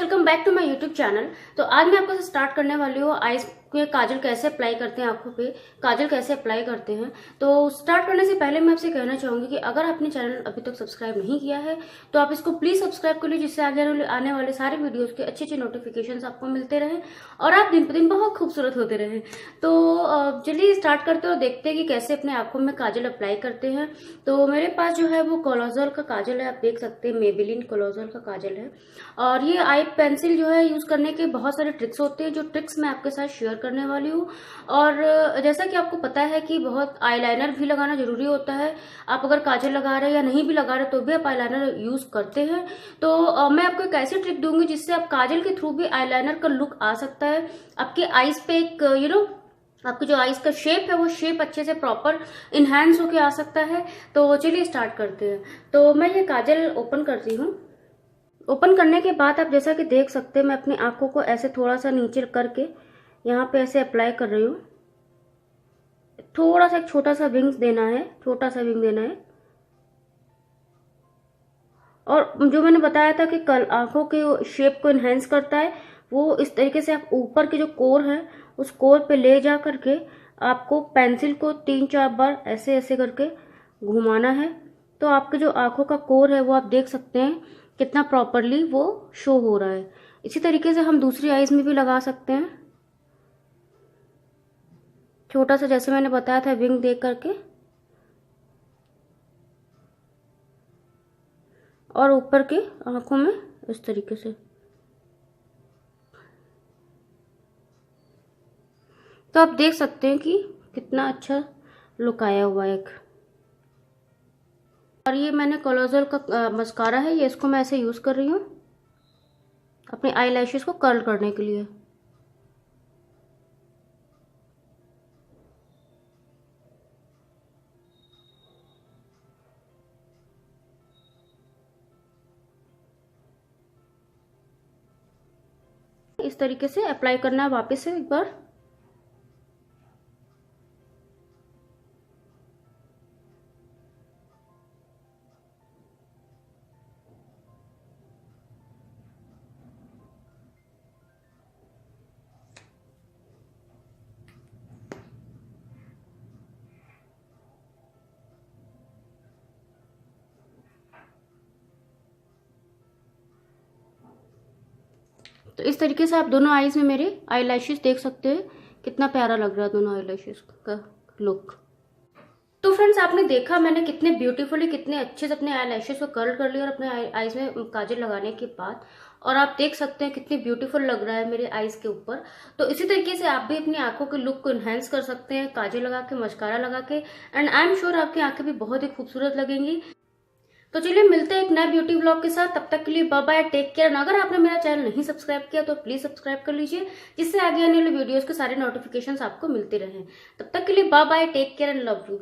Welcome back to my YouTube channel. तो आज मैं आपको स्टार्ट करने वाली हूँ आईज के काजल कैसे अप्लाई करते हैं, आंखों पे काजल कैसे अप्लाई करते हैं। तो स्टार्ट करने से पहले मैं आपसे कहना चाहूंगी कि अगर आपने चैनल अभी तक सब्सक्राइब नहीं किया है तो आप इसको प्लीज सब्सक्राइब कर लीजिए, जिससे आगे आने वाले सारे वीडियोस के अच्छे अच्छे नोटिफिकेशन आपको मिलते रहे और आप दिन पर दिन बहुत खूबसूरत होते रहे। तो चलिए स्टार्ट करते हैं और देखते हैं कि कैसे अपने आंखों में काजल अप्लाई करते हैं। तो मेरे पास जो है वो कोलाजोल का काजल है, आप देख सकते हैं मेबेलिन कोलाजोल का काजल है। और ये आई पेंसिल जो है यूज करने के बहुत सारे ट्रिक्स होते हैं, जो ट्रिक्स मैं आपके साथ शेयर करने वाली हूँ। और जैसा कि आपको पता है कि बहुत आईलाइनर भी लगाना जरूरी होता है। आप अगर काजल लगा रहे हैं या नहीं भी लगा रहे तो भी आप आईलाइनर यूज करते हैं। तो मैं आपको एक ऐसी ट्रिक दूंगी जिससे आप काजल के थ्रू भी आईलाइनर का लुक आ सकता है आपके आईज पे। एक आपकी जो आईज का शेप है वो शेप अच्छे से प्रॉपर इनहैंस होके आ सकता है। तो चलिए स्टार्ट करते हैं। तो मैं ये काजल ओपन करती हूँ। ओपन करने के बाद आप जैसा कि देख सकते हैं मैं अपनी आंखों को ऐसे थोड़ा सा नीचे करके यहाँ पे ऐसे अप्लाई कर रही हूँ। थोड़ा सा एक छोटा सा विंग देना है, छोटा सा विंग देना है। और जो मैंने बताया था कि कल आंखों के शेप को इनहेंस करता है, वो इस तरीके से आप ऊपर के जो कोर है उस कोर पे ले जा करके आपको पेंसिल को 3-4 बार ऐसे ऐसे करके घुमाना है। तो आपके जो आंखों का कोर है वो आप देख सकते हैं कितना प्रॉपरली वो शो हो रहा है। इसी तरीके से हम दूसरी आईज में भी लगा सकते हैं। छोटा सा जैसे मैंने बताया था विंग दे करके और ऊपर के आंखों में इस तरीके से। तो आप देख सकते हैं कि कितना अच्छा लुक आया हुआ है एक। और ये मैंने कोलाजोल का मस्कारा है, ये इसको मैं ऐसे यूज कर रही हूँ अपने आई लैशेस को कर्ल करने के लिए। इस तरीके से अप्लाई करना है वापस से एक बार। तो इस तरीके से आप दोनों आईज में मेरे आई लैशेस देख सकते हैं कितना प्यारा लग रहा है दोनों आई लैशेस का लुक। तो फ्रेंड्स आपने देखा मैंने कितने ब्यूटीफुली कितने अच्छे से अपने आई लैशेस को कर्ल कर लिया और अपने आईज में काजल लगाने के बाद। और आप देख सकते हैं कितनी ब्यूटीफुल लग रहा है मेरे आईज के ऊपर। तो इसी तरीके से आप भी अपनी आंखों के लुक को इनहेंस कर सकते हैं काजल लगा के, मस्कारा लगा के। एंड आई एम श्योर आपकी आंखें भी बहुत ही खूबसूरत लगेंगी। तो चलिए मिलते हैं एक नए ब्यूटी ब्लॉग के साथ। तब तक के लिए बाय बाय, टेक केयर। अगर आपने मेरा चैनल नहीं सब्सक्राइब किया तो प्लीज सब्सक्राइब कर लीजिए, जिससे आगे आने वाले वीडियोस के सारे नोटिफिकेशंस आपको मिलते रहें। तब तक के लिए bye bye, take care and love you.